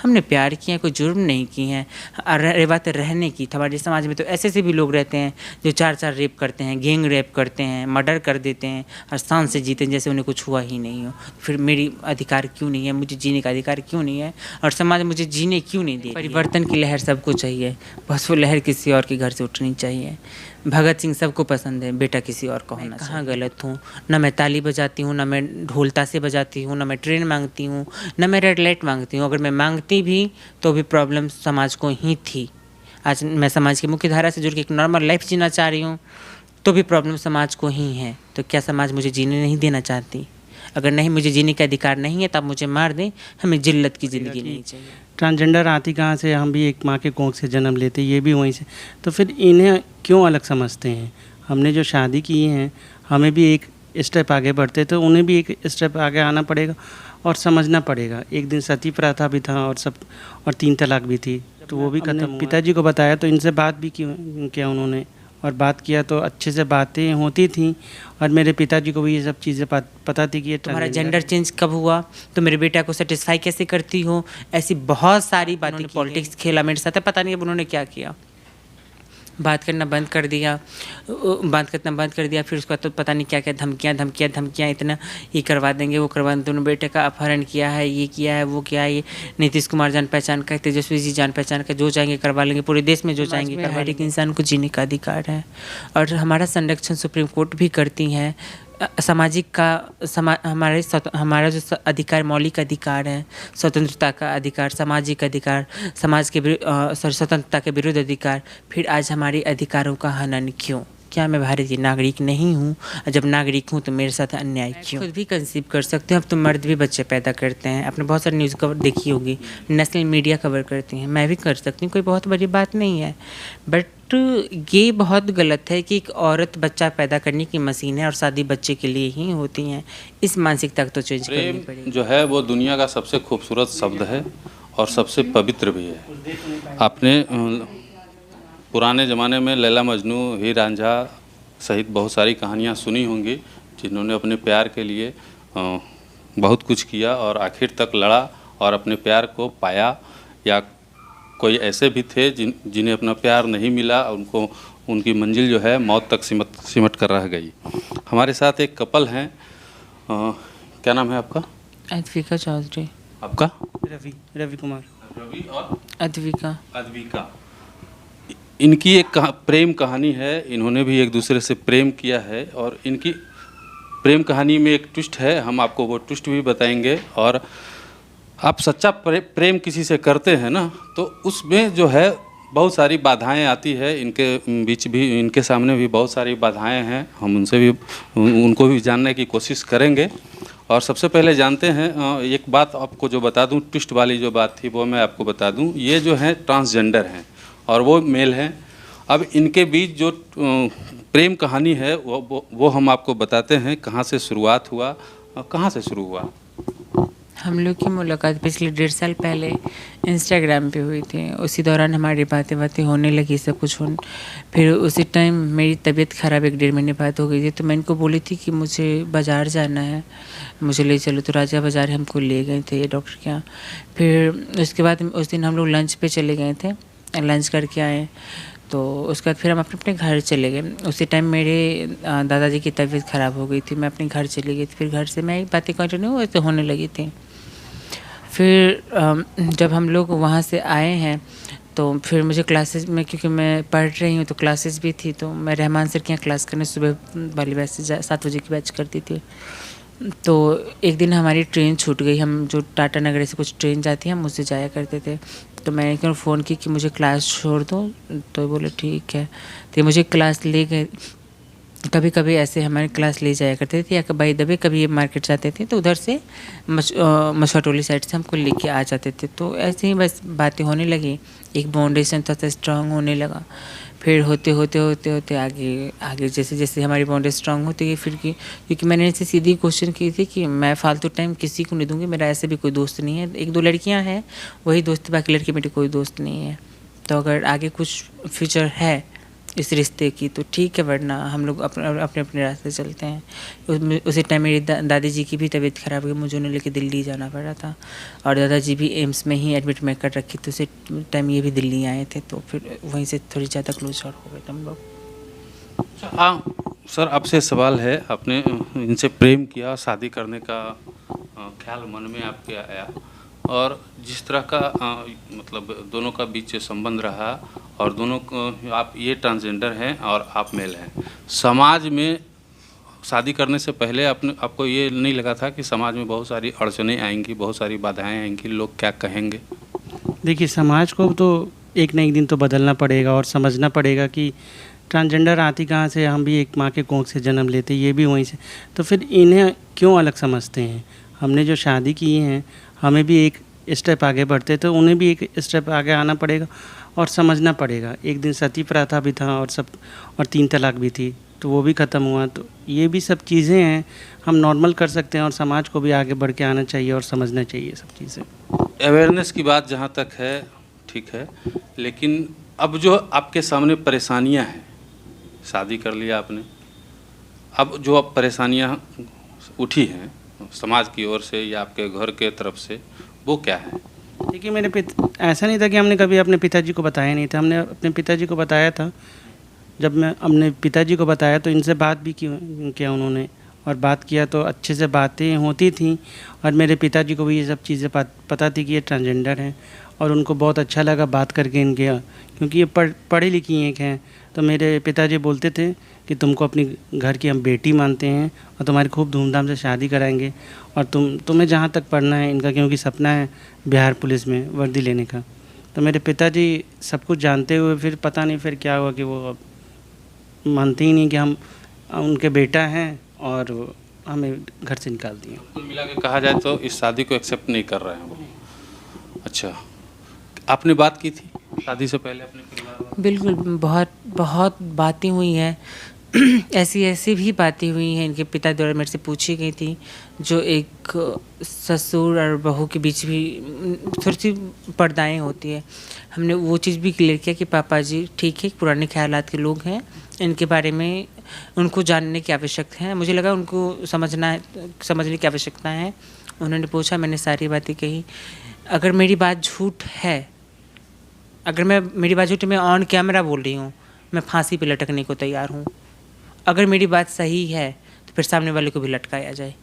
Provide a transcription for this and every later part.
हमने प्यार किया, कोई जुर्म नहीं किए हैं। रही बात रहने की, हमारे समाज में तो ऐसे भी लोग रहते हैं जो 4-4 रेप करते हैं, गैंग रेप करते हैं, मर्डर कर देते हैं और शान से जीते हैं जैसे उन्हें कुछ हुआ ही नहीं हो। फिर मेरी अधिकार क्यों नहीं है, मुझे जीने का अधिकार क्यों नहीं है और समाज मुझे जीने क्यों नहीं दे? परिवर्तन की लहर सबको चाहिए, बस वो लहर किसी और के घर से उठनी चाहिए। भगत सिंह सबको पसंद है, बेटा किसी और का होना चाहिए। कहाँ गलत हूँ? ना मैं ताली बजाती हूँ, ना मैं ढोलता से बजाती हूँ, ना मैं ट्रेन मांगती हूँ, ना मैं रेड लाइट मांगती हूँ। अगर मैं मांगती भी तो भी प्रॉब्लम समाज को ही थी। आज मैं समाज की मुख्य धारा से जुड़ के एक नॉर्मल लाइफ जीना चाह रही हूँ तो भी प्रॉब्लम समाज को ही है। तो क्या समाज मुझे जीने नहीं देना चाहती? अगर नहीं, मुझे जीने का अधिकार नहीं है तब मुझे मार दें, हमें जिल्लत की ज़िंदगी नहीं चाहिए। ट्रांसजेंडर आती कहाँ से? हम भी एक माँ के कोख से जन्म लेते, ये भी वहीं से। तो फिर इन्हें क्यों अलग समझते हैं? हमने जो शादी की है, हमें भी एक स्टेप आगे बढ़ते तो उन्हें भी एक स्टेप आगे आना पड़ेगा और समझना पड़ेगा। एक दिन सती प्रथा भी था और 3 तलाक भी थी, तो वो भी खत्म। पिताजी को बताया तो इनसे बात भी किया उन्होंने, और बात किया तो अच्छे से बातें होती थी और मेरे पिताजी को भी ये सब चीज़ें पता थी कि ये तुम्हारा जेंडर चेंज कब हुआ, तो मेरे बेटा को सेटिस्फाई कैसे करती हो, ऐसी बहुत सारी बातें। पॉलिटिक्स खेला मेरे साथ, पता नहीं अब उन्होंने क्या किया। बात करना बंद कर दिया, बात करना बंद कर दिया। फिर उसके बाद तो पता नहीं क्या क्या धमकियाँ, इतना ये करवा देंगे, वो करवा देंगे, दोनों बेटे का अपहरण किया है, ये किया है, वो किया है। ये नीतीश कुमार जान पहचान का, तेजस्वी जी जान पहचान का, जो चाहेंगे करवा लेंगे, पूरे देश में जो चाहेंगे। हर एक इंसान को जीने का अधिकार है और हमारा संरक्षण सुप्रीम कोर्ट भी करती है। हमारा जो अधिकार, मौलिक अधिकार है, स्वतंत्रता का अधिकार, सामाजिक अधिकार, समाज के स्वतंत्रता के विरुद्ध अधिकार, फिर आज हमारे अधिकारों का हनन क्यों? क्या मैं भारतीय नागरिक नहीं हूँ? जब नागरिक हूँ तो मेरे साथ अन्याय क्यों? खुद भी कंसीव कर सकते हैं, अब तो मर्द भी बच्चे पैदा करते हैं। आपने बहुत सारी न्यूज़ कवर देखी होगी, नेशनल मीडिया कवर करती हैं, मैं भी कर सकती हूँ, कोई बहुत बड़ी बात नहीं है। बट ये बहुत गलत है कि एक औरत बच्चा पैदा करने की मशीन है और शादी बच्चे के लिए ही होती हैं। इस मानसिकता को तो चेंज करनी पड़ेगी। जो है वो दुनिया का सबसे खूबसूरत शब्द है और सबसे पवित्र भी है। आपने पुराने ज़माने में लैला मजनू, हीर रांझा सहित बहुत सारी कहानियाँ सुनी होंगी जिन्होंने अपने प्यार के लिए बहुत कुछ किया और आखिर तक लड़ा और अपने प्यार को पाया। या कोई ऐसे भी थे जिन्हें अपना प्यार नहीं मिला, उनको उनकी मंजिल जो है मौत तक सिमट कर रह गई। हमारे साथ एक कपल हैं, क्या नाम है आपका? अद्विका चौधरी। आपका? रवि कुमार। रवि और अद्विका। इनकी एक प्रेम कहानी है। इन्होंने भी एक दूसरे से प्रेम किया है और इनकी प्रेम कहानी में एक ट्विस्ट है, हम आपको वो ट्विस्ट भी बताएंगे। और आप सच्चा प्रेम किसी से करते हैं ना, तो उसमें जो है बहुत सारी बाधाएं आती है। इनके बीच भी, इनके सामने भी बहुत सारी बाधाएं हैं, हम उनको भी जानने की कोशिश करेंगे। और सबसे पहले जानते हैं, एक बात आपको जो बता दूं, ट्विस्ट वाली जो बात थी वो मैं आपको बता दूं। ये जो है ट्रांसजेंडर हैं और वो मेल हैं। अब इनके बीच जो प्रेम कहानी है वो हम आपको बताते हैं, कहाँ से शुरुआत हुआ और कहाँ से शुरू हुआ। हम लोग की मुलाकात पिछले 1.5 साल पहले इंस्टाग्राम पे हुई थी। उसी दौरान हमारी बातें होने लगी, सब कुछ फिर उसी टाइम मेरी तबीयत ख़राब 1-1.5 महीने बाद हो गई थी। तो मैं इनको बोली थी कि मुझे बाज़ार जाना है, मुझे ले चलो। तो राजा बाज़ार हमको ले गए थे डॉक्टर के यहाँ। फिर उसके बाद उस दिन हम लोग लंच पे चले गए थे, लंच करके आए। तो उसके बाद फिर हम अपने घर चले गए। उसी टाइम मेरे दादाजी की तबीयत ख़राब हो गई थी, मैं अपने घर चली गई थी। फिर घर से मैं बातें कंटिन्यू तो होने लगी थी। फिर जब हम लोग वहाँ से आए हैं तो फिर मुझे क्लासेस में, क्योंकि मैं पढ़ रही हूँ तो क्लासेस भी थी, तो मैं रहमान सर के यहाँ क्लास करने सुबह वाली बैच से 7 बजे की बैच करती थी। तो एक दिन हमारी ट्रेन छूट गई। हम जो टाटा नगर से कुछ ट्रेन जाती है, हम उससे जाया करते थे। तो मैंने क्यों फ़ोन की कि मुझे क्लास छोड़ दो, तो बोले ठीक है। तो मुझे क्लास ले गए। कभी कभी ऐसे हमारे क्लास ले जाया करते थे, या बाई दबे कभी मार्केट जाते थे तो उधर से मछुआटोली साइड से हमको लेके आ जाते थे। तो ऐसे ही बस बातें होने लगी, एक बाउंडेशन थोड़ा स्ट्रांग होने लगा। फिर होते आगे जैसे जैसे हमारी बाउंड्री स्ट्रांग होती गई, फिर क्योंकि मैंने इनसे सीधी क्वेश्चन की थी कि मैं फालतू टाइम किसी को नहीं दूंगी, मेरा ऐसे भी कोई दोस्त नहीं है, 1-2 लड़कियां हैं वही दोस्त, बाकी लड़की मेरी कोई दोस्त नहीं है। तो अगर आगे कुछ फ्यूचर है इस रिश्ते की तो ठीक है, वरना हम लोग अपने अपने अपने रास्ते चलते हैं। उसी टाइम मेरी दादी जी की भी तबीयत ख़राब हुई, मुझे उन्हें लेके दिल्ली जाना पड़ा था और दादाजी भी एम्स में ही एडमिट मैं कर रखी, तो उसी टाइम ये भी दिल्ली आए थे, तो फिर वहीं से थोड़ी ज़्यादा क्लोज और हो गए थे हम लोग। हाँ सर, आपसे सवाल है, आपने इनसे प्रेम किया, शादी करने का ख्याल मन में आपके आया और जिस तरह का मतलब दोनों का बीच संबंध रहा और दोनों को आप ये ट्रांसजेंडर हैं और आप मेल हैं, समाज में शादी करने से पहले आपको ये नहीं लगा था कि समाज में बहुत सारी अड़चनें आएंगी, बहुत सारी बाधाएं आएंगी, लोग क्या कहेंगे? देखिए, समाज को तो एक न एक दिन तो बदलना पड़ेगा और समझना पड़ेगा कि ट्रांसजेंडर आती कहाँ से, हम भी एक माँ के कोख से जन्म लेते, ये भी वहीं से, तो फिर इन्हें क्यों अलग समझते हैं? हमने जो शादी की है, हमें भी एक स्टेप आगे बढ़ते, तो उन्हें भी एक स्टेप आगे आना पड़ेगा और समझना पड़ेगा। एक दिन सती प्रथा भी था और 3 तलाक भी थी, तो वो भी ख़त्म हुआ। तो ये भी सब चीज़ें हैं, हम नॉर्मल कर सकते हैं और समाज को भी आगे बढ़ के आना चाहिए और समझना चाहिए सब चीज़ें। अवेयरनेस की बात जहाँ तक है ठीक है, लेकिन अब जो आपके सामने परेशानियाँ हैं, शादी कर लिया आपने, अब जो अब परेशानियाँ उठी हैं समाज की ओर से या आपके घर के तरफ से, वो क्या है? देखिए, ऐसा नहीं था कि हमने कभी अपने पिताजी को बताया नहीं था, हमने अपने पिताजी को बताया था। जब मैं अपने पिताजी को बताया तो इनसे बात भी किया उन्होंने, और बात किया तो अच्छे से बातें होती थी और मेरे पिताजी को भी ये सब चीज़ें पता थी कि ये ट्रांसजेंडर हैं और उनको बहुत अच्छा लगा बात करके इनके, क्योंकि ये पढ़ी लिखी एक हैं। तो मेरे पिताजी बोलते थे कि तुमको अपनी घर की हम बेटी मानते हैं और तुम्हारी खूब धूमधाम से शादी कराएंगे और तुम्हें जहाँ तक पढ़ना है, इनका क्योंकि सपना है बिहार पुलिस में वर्दी लेने का। तो मेरे पिताजी सब कुछ जानते हुए फिर पता नहीं फिर क्या हुआ कि वो मानते ही नहीं कि हम उनके बेटा हैं और हमें घर से निकाल दिए। कुल मिला के कहा जाए तो इस शादी को एक्सेप्ट नहीं कर रहे हैं वो। अच्छा, आपने बात की थी शादी से पहले अपने परिवार वालों? बिल्कुल, बहुत बातें हुई हैं। ऐसी भी बातें हुई हैं, इनके पिता द्वारा मेरे से पूछी गई थी, जो एक ससुर और बहू के बीच भी थोड़ी सी पर्दाएँ होती है। हमने वो चीज़ भी क्लियर किया कि पापा जी ठीक है, पुराने ख्यालात के लोग हैं, इनके बारे में उनको जानने की आवश्यकता है। मुझे लगा उनको समझने की आवश्यकता है। उन्होंने पूछा, मैंने सारी बातें कही। अगर मेरी बात झूठ है, मेरी बात झूठ, मैं ऑन कैमरा बोल रही हूँ, मैं फांसी पे लटकने को तैयार हूँ। अगर मेरी बात सही है तो फिर सामने वाले को भी लटकाया जाए।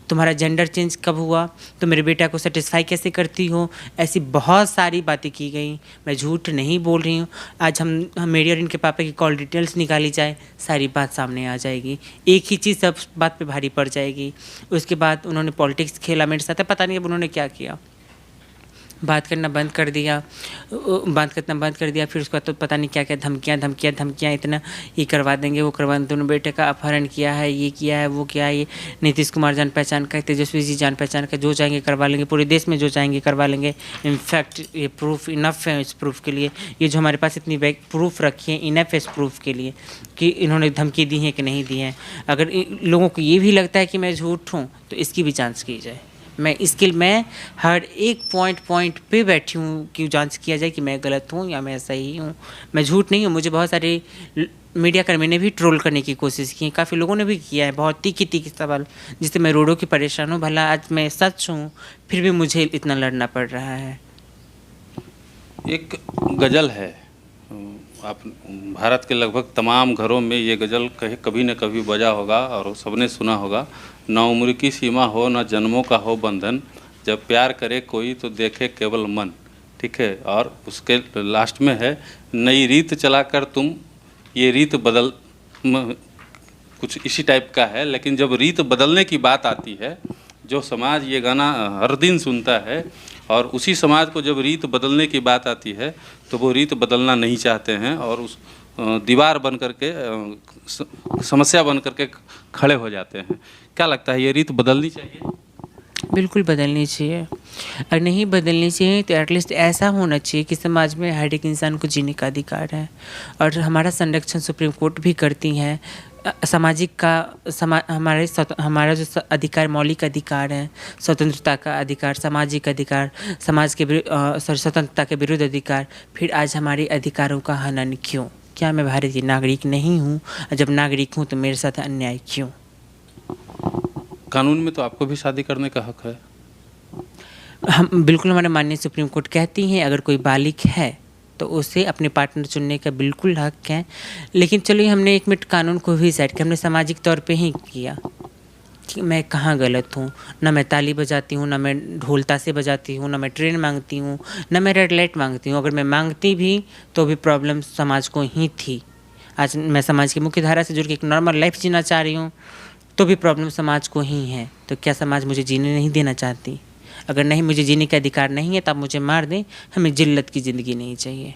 तुम्हारा जेंडर चेंज कब हुआ, तो मेरे बेटा को सेटिस्फाई कैसे करती हो, ऐसी बहुत सारी बातें की गई। मैं झूठ नहीं बोल रही हूँ। आज हम मेरी और इनके पापा की कॉल डिटेल्स निकाली जाए, सारी बात सामने आ जाएगी। एक ही चीज़ सब बात पे भारी पड़ जाएगी। उसके बाद उन्होंने पॉलिटिक्स खेला मेरे साथ, पता नहीं अब उन्होंने क्या किया। बात करना बंद कर दिया, फिर उसके बाद तो पता नहीं क्या क्या धमकियाँ, इतना ये करवा देंगे, वो करवा देंगे, बेटे का अपहरण किया है, ये किया है, वो किया है। ये नीतीश कुमार जान पहचान का, तेजस्वी जी जान पहचान का, जो चाहेंगे करवा लेंगे, पूरे देश में जो चाहेंगे करवा लेंगे। इनफैक्ट ये प्रूफ इनफ है इस प्रूफ के लिए, ये जो हमारे पास इतनी प्रूफ रखी है इनफ है इस प्रूफ के लिए कि इन्होंने धमकी दी है कि नहीं दी है। अगर लोगों को ये भी लगता है कि मैं झूठ हूँ तो इसकी भी जाँच की जाए। मैं हर एक पॉइंट पे बैठी हूँ कि जांच किया जाए कि मैं गलत हूँ या मैं सही हूँ। मैं झूठ नहीं हूँ। मुझे बहुत सारे मीडिया कर्मी ने भी ट्रोल करने की कोशिश की, काफ़ी लोगों ने भी किया है, बहुत तीखी सवाल, जिससे मैं रोडों की परेशान हूँ। भला आज मैं सच हूँ, फिर भी मुझे इतना लड़ना पड़ रहा है। एक गज़ल है, आप भारत के लगभग तमाम घरों में ये गज़ल कभी न कभी बजा होगा और सबने सुना होगा। न उम्र की सीमा हो, न जन्मों का हो बंधन, जब प्यार करे कोई तो देखे केवल मन। ठीक है, और उसके लास्ट में है, नई रीत चलाकर तुम ये रीत बदल, कुछ इसी टाइप का है। लेकिन जब रीत बदलने की बात आती है, जो समाज ये गाना हर दिन सुनता है और उसी समाज को जब रीत बदलने की बात आती है तो वो रीत बदलना नहीं चाहते हैं और उस दीवार बन करके, समस्या बन करके खड़े हो जाते हैं। क्या लगता है, ये रीत बदलनी चाहिए? बिल्कुल बदलनी चाहिए। और नहीं बदलनी चाहिए तो एटलीस्ट ऐसा होना चाहिए कि समाज में हर एक इंसान को जीने का अधिकार है और हमारा संरक्षण सुप्रीम कोर्ट भी करती है। हमारा जो अधिकार, मौलिक अधिकार है, स्वतंत्रता का अधिकार, सामाजिक अधिकार, समाज के स्वतंत्रता के विरुद्ध अधिकार, फिर आज हमारे अधिकारों का हनन क्यों? क्या मैं भारत की नागरिक नहीं हूँ? जब नागरिक हूँ तो मेरे साथ अन्याय क्यों? कानून में तो आपको भी शादी करने का हक है। हम बिल्कुल, हमारे माननीय सुप्रीम कोर्ट कहती हैं अगर कोई बालिग है तो उसे अपने पार्टनर चुनने का बिल्कुल हक है। लेकिन चलिए, हमने 1 मिनट कानून को भी सेट किया, हमने सामाजिक तौर पे ही किया कि मैं कहाँ गलत हूँ। ना मैं ताली बजाती हूँ, ना मैं ढोल ताशे बजाती हूँ, ना मैं ट्रेन मांगती हूँ, ना मैं रेड लाइट मांगती हूँ। अगर मैं मांगती भी तो भी प्रॉब्लम समाज को ही थी। आज मैं समाज की मुख्य धारा से जुड़ के एक नॉर्मल लाइफ जीना चाह रही हूँ तो भी प्रॉब्लम समाज को ही है। तो क्या समाज मुझे जीने नहीं देना चाहती? अगर नहीं, मुझे जीने का अधिकार नहीं है तो आप मुझे मार दें, हमें जिल्लत की ज़िंदगी नहीं चाहिए।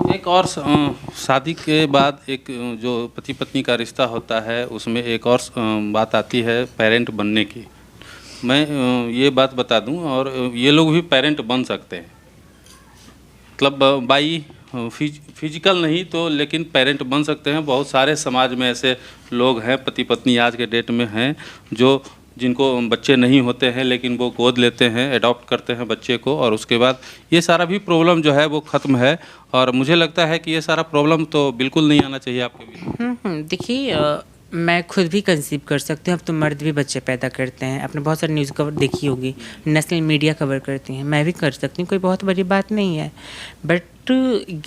एक और शादी के बाद एक जो पति पत्नी का रिश्ता होता है उसमें एक और बात आती है पेरेंट बनने की। मैं ये बात बता दूं, और ये लोग भी पेरेंट बन सकते हैं, मतलब बाई फिजिकल नहीं तो लेकिन पेरेंट बन सकते हैं। बहुत सारे समाज में ऐसे लोग हैं, पति पत्नी आज के डेट में हैं, जो जिनको बच्चे नहीं होते हैं लेकिन वो गोद लेते हैं, अडॉप्ट करते हैं बच्चे को, और उसके बाद ये सारा भी प्रॉब्लम जो है वो ख़त्म है। और मुझे लगता है कि ये सारा प्रॉब्लम तो बिल्कुल नहीं आना चाहिए आपके भी। देखिए, मैं खुद भी कंसीव कर सकती हूँ। अब तो मर्द भी बच्चे पैदा करते हैं। आपने बहुत सारी न्यूज़ कवर देखी होगी, नेशनल मीडिया कवर करती हैं। मैं भी कर सकती हूँ, कोई बहुत बड़ी बात नहीं है। बट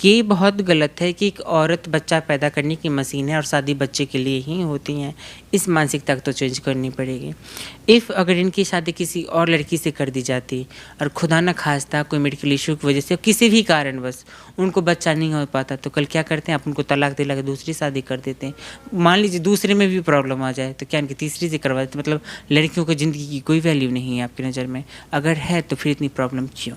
ये बहुत गलत है कि एक औरत बच्चा पैदा करने की मशीन है और शादी बच्चे के लिए ही होती हैं। इस मानसिकता को तो चेंज करनी पड़ेगी। अगर इनकी शादी किसी और लड़की से कर दी जाती और खुदा न खास्ता कोई मेडिकल इशू की वजह से किसी भी कारणवश उनको बच्चा नहीं हो पाता तो कल क्या करते हैं? आप उनको तलाक दिला के दूसरी शादी कर देते हैं। मान लीजिए दूसरे में भी प्रॉब्लम आ जाए तो क्या इनकी तीसरी से करवा देते? मतलब लड़कियों को ज़िंदगी की कोई वैल्यू नहीं है आपकी नज़र में? अगर है तो फिर इतनी प्रॉब्लम क्यों?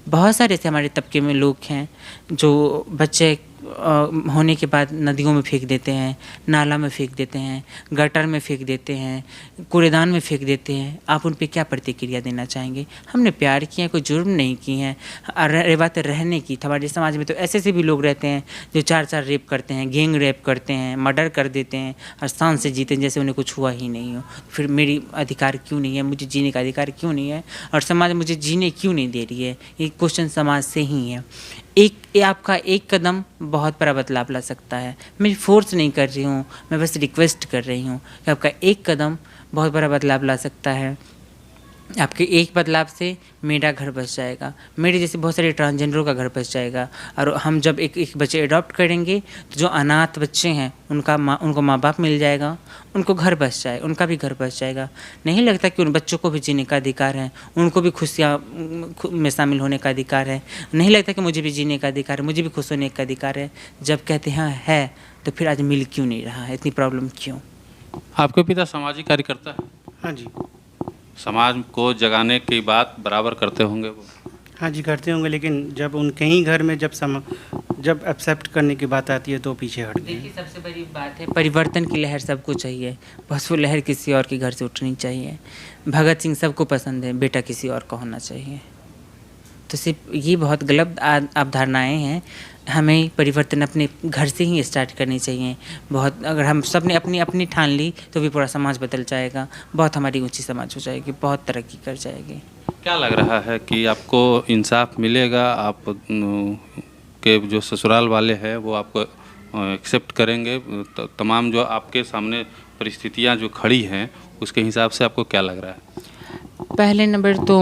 बहुत सारे ऐसे हमारे तबके में लोग हैं जो बच्चे होने के बाद नदियों में फेंक देते हैं, नाला में फेंक देते हैं, गटर में फेंक देते हैं, कूड़ेदान में फेंक देते हैं। आप उन पे क्या प्रतिक्रिया देना चाहेंगे? हमने प्यार किया, कोई जुर्म नहीं की है। रह बात रहने की, हमारे समाज में तो ऐसे से भी लोग रहते हैं जो 4-4 रेप करते हैं, गैंग रेप करते हैं, मर्डर कर देते हैं और शान से जीते हैं जैसे उन्हें कुछ हुआ ही नहीं हो। फिर मेरी अधिकार क्यों नहीं है? मुझे जीने का अधिकार क्यों नहीं है? और समाज मुझे जीने क्यों नहीं दे रही है? ये क्वेश्चन समाज से ही है। आपका एक कदम बहुत बड़ा बदलाव ला सकता है। मैं फोर्स नहीं कर रही हूँ, मैं बस रिक्वेस्ट कर रही हूँ कि आपका एक कदम बहुत बड़ा बदलाव ला सकता है। आपके एक बदलाव से मेरा घर बच जाएगा, मेरे जैसे बहुत सारे ट्रांसजेंडरों का घर बच जाएगा। और हम जब एक बच्चे अडॉप्ट करेंगे तो जो अनाथ बच्चे हैं उनको माँ बाप मिल जाएगा, उनको घर बच जाए, उनका भी घर बच जाएगा। नहीं लगता कि उन बच्चों को भी जीने का अधिकार है, उनको भी खुशियाँ में शामिल होने का अधिकार है? नहीं लगता कि मुझे भी जीने का अधिकार है, मुझे भी खुश होने का अधिकार है? जब कहते हैं है तो फिर आज मिल क्यों नहीं रहा है? इतनी प्रॉब्लम क्यों? आपके पिता सामाजिक कार्यकर्ता है? हाँ जी। समाज को जगाने की बात बराबर करते होंगे वो? हाँ जी, करते होंगे, लेकिन जब उनके ही घर में जब एक्सेप्ट करने की बात आती है तो पीछे हट गए। देखिए, सबसे बड़ी बात है परिवर्तन की लहर सबको चाहिए, बस वो लहर किसी और के घर से उठनी चाहिए। भगत सिंह सबको पसंद है, बेटा किसी और का होना चाहिए। तो सिर्फ ये बहुत गलत अवधारणाएँ हैं। हमें परिवर्तन अपने घर से ही स्टार्ट करनी चाहिए। बहुत अगर हम सब ने अपनी अपनी ठान ली तो भी पूरा समाज बदल जाएगा, बहुत हमारी ऊंची समाज हो जाएगी, बहुत तरक्की कर जाएगी। क्या लग रहा है कि आपको इंसाफ मिलेगा? आप के जो ससुराल वाले हैं वो आपको एक्सेप्ट करेंगे? तमाम जो आपके सामने परिस्थितियां जो खड़ी हैं उसके हिसाब से आपको क्या लग रहा है? पहले नंबर तो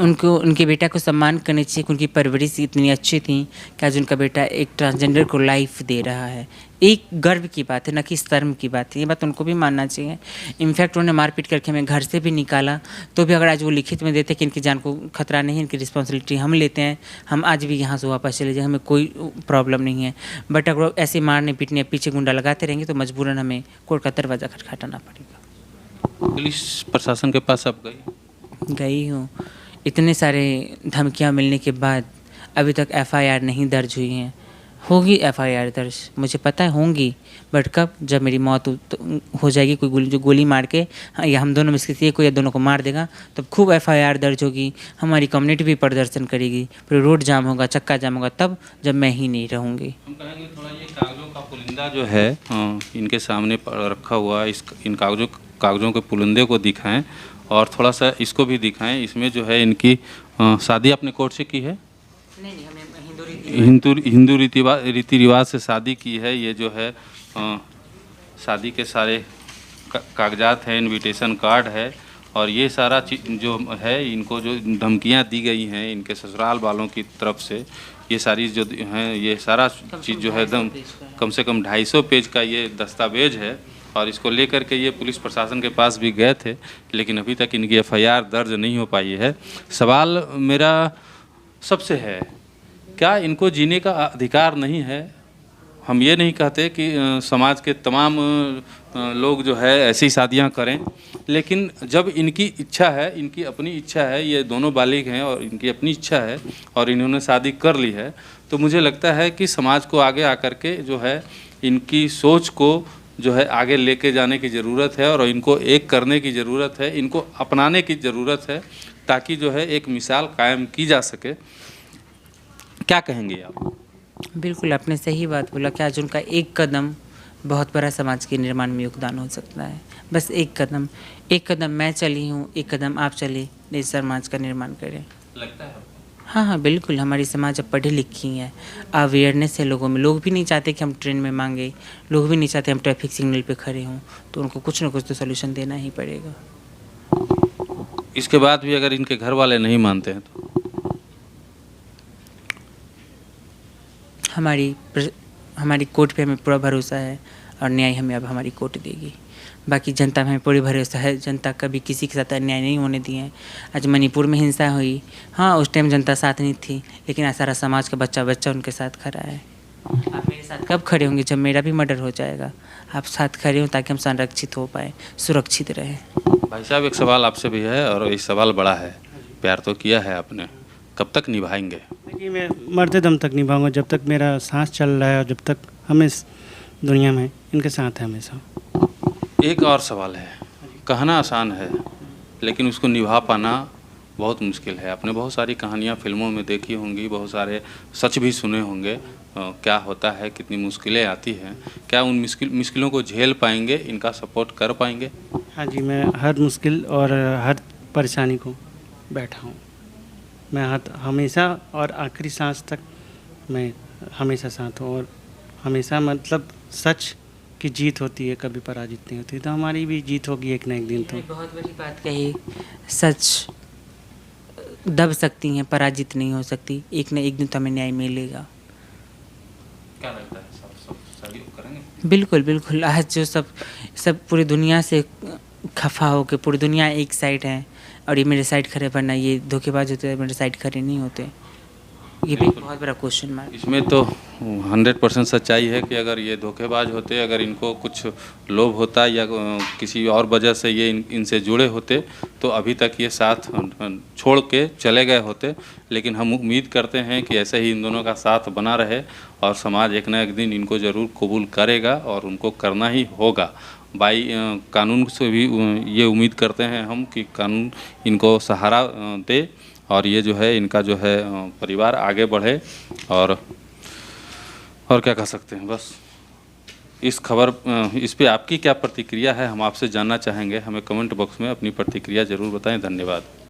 उनके बेटा को सम्मान करनी चाहिए कि उनकी परवरिश इतनी अच्छी थी कि आज उनका बेटा एक ट्रांसजेंडर को लाइफ दे रहा है। एक गर्व की बात है, न कि शर्म की बात है। ये बात उनको भी मानना चाहिए। इनफैक्ट उन्होंने मारपीट करके हमें घर से भी निकाला तो भी अगर आज वो लिखित में देते कि इनकी जान को खतरा नहीं है, इनकी रिस्पॉन्सिबिलिटी हम लेते हैं, हम आज भी यहाँ से वापस चले जाए, हमें कोई प्रॉब्लम नहीं है। बट अगर ऐसे मारने पीटने पीछे गुंडा लगाते रहेंगे तो मजबूरन हमें कोर्ट का दरवाज़ा खटखटाना पड़ेगा। पुलिस प्रशासन के पास आप गई हूँ। इतने सारे धमकियाँ मिलने के बाद अभी तक एफआईआर नहीं दर्ज हुई हैं। होगी एफआईआर दर्ज, मुझे पता है होंगी, बट कब? जब मेरी मौत हो जाएगी, कोई गोली मार के या हम दोनों में से किसी एक को या दोनों को मार देगा, तब खूब एफआईआर दर्ज होगी। हमारी कम्युनिटी भी प्रदर्शन करेगी, फिर रोड जाम होगा, चक्का जाम होगा, तब जब मैं ही नहीं रहूँगी। हम कहेंगे थोड़ा ये कागजों का पुलिंदा जो है इनके सामने रखा हुआ, इन कागजों के पुलिंदे को दिखाएं और थोड़ा सा इसको भी दिखाएं। इसमें जो है इनकी शादी आपने कोर्ट से की है? नहीं, हमें हिंदू रीति रिवाज से शादी की है। ये जो है शादी के सारे कागजात हैं, इनविटेशन कार्ड है और ये सारा चीज जो है, इनको जो धमकियां दी गई हैं इनके ससुराल वालों की तरफ से, ये सारी जो हैं, ये सारा चीज़ जो है एकदम कम से कम 250 पेज का ये दस्तावेज है। और इसको लेकर के ये पुलिस प्रशासन के पास भी गए थे, लेकिन अभी तक इनकी FIR दर्ज नहीं हो पाई है। सवाल मेरा सबसे है, क्या इनको जीने का अधिकार नहीं है? हम ये नहीं कहते कि समाज के तमाम लोग जो है ऐसी शादियां करें, लेकिन जब इनकी इच्छा है, इनकी अपनी इच्छा है, ये दोनों बालिग हैं और इनकी अपनी इच्छा है और इन्होंने शादी कर ली है, तो मुझे लगता है कि समाज को आगे आकर के जो है इनकी सोच को जो है आगे लेके जाने की ज़रूरत है और इनको एक करने की ज़रूरत है, इनको अपनाने की ज़रूरत है, ताकि जो है एक मिसाल कायम की जा सके। क्या कहेंगे आप? बिल्कुल, आपने सही बात बोला कि आज उनका एक कदम बहुत बड़ा समाज के निर्माण में योगदान हो सकता है। बस एक कदम मैं चली हूँ, एक कदम आप चले, इस समाज का निर्माण करें। लगता है हाँ, बिल्कुल, हमारी समाज अब पढ़ी लिखी है, अवेयरनेस है लोगों में। लोग भी नहीं चाहते कि हम ट्रेन में मांगे, लोग भी नहीं चाहते हम ट्रैफिक सिग्नल पे खड़े हों, तो उनको कुछ ना कुछ तो सोल्यूशन देना ही पड़ेगा। इसके बाद भी अगर इनके घर वाले नहीं मानते हैं तो हमारी कोर्ट पे हमें पूरा भरोसा है और न्याय हमें अब हमारी कोर्ट देगी। बाकी जनता में हमें पूरी भरोसा है, जनता कभी किसी के साथ अन्याय नहीं होने दिए हैं। आज मणिपुर में हिंसा हुई, हाँ उस टाइम जनता साथ नहीं थी, लेकिन आज सारा समाज का बच्चा उनके साथ खड़ा है। आप मेरे साथ कब खड़े होंगे? जब मेरा भी मर्डर हो जाएगा। आप साथ खड़े हो ताकि हम संरक्षित हो पाए, सुरक्षित रहे। भाई साहब, एक सवाल आपसे भी है और ये सवाल बड़ा है। प्यार तो किया है आपने, कब तक निभाएंगे? देखिए, मैं मरते दम तक निभाऊंगा, जब तक मेरा सांस चल रहा है और जब तक हम इस दुनिया में इनके साथ हैं हमेशा। एक और सवाल है, कहना आसान है लेकिन उसको निभा पाना बहुत मुश्किल है। आपने बहुत सारी कहानियाँ फिल्मों में देखी होंगी, बहुत सारे सच भी सुने होंगे, क्या होता है, कितनी मुश्किलें आती हैं। क्या उन मुश्किलों को झेल पाएंगे, इनका सपोर्ट कर पाएंगे? हाँ जी, मैं हर मुश्किल और हर परेशानी को बैठा हूँ। मैं हमेशा और आखिरी सांस तक मैं हमेशा साथ हूँ और हमेशा मतलब सच की जीत होती है, कभी पराजित नहीं होती। तो हमारी भी जीत होगी एक ना एक दिन। तो बहुत बड़ी बात कही, सच दब सकती हैं, पराजित नहीं हो सकती। एक न एक दिन तो हमें न्याय मिलेगा। क्या लगता है, सब सहयोग करेंगे? बिल्कुल। आज जो सब पूरी दुनिया से खफा हो के, पूरी दुनिया एक साइड है और ये मेरे साइड खड़े, वरना ये धोखेबाज होते हैं, मेरे साइड खड़े नहीं होते। ये भी बहुत बड़ा क्वेश्चन मार्क। इसमें तो 100% सच्चाई है कि अगर ये धोखेबाज होते, अगर इनको कुछ लोभ होता या किसी और वजह से ये इनसे जुड़े होते, तो अभी तक ये साथ छोड़ के चले गए होते। लेकिन हम उम्मीद करते हैं कि ऐसे ही इन दोनों का साथ बना रहे और समाज एक ना एक दिन इनको ज़रूर कबूल करेगा और उनको करना ही होगा। कानून से भी ये उम्मीद करते हैं हम कि कानून इनको सहारा दे और ये जो है इनका जो है परिवार आगे बढ़े। और क्या कह सकते हैं, बस इस पे आपकी क्या प्रतिक्रिया है, हम आपसे जानना चाहेंगे। हमें कमेंट बॉक्स में अपनी प्रतिक्रिया ज़रूर बताएं। धन्यवाद।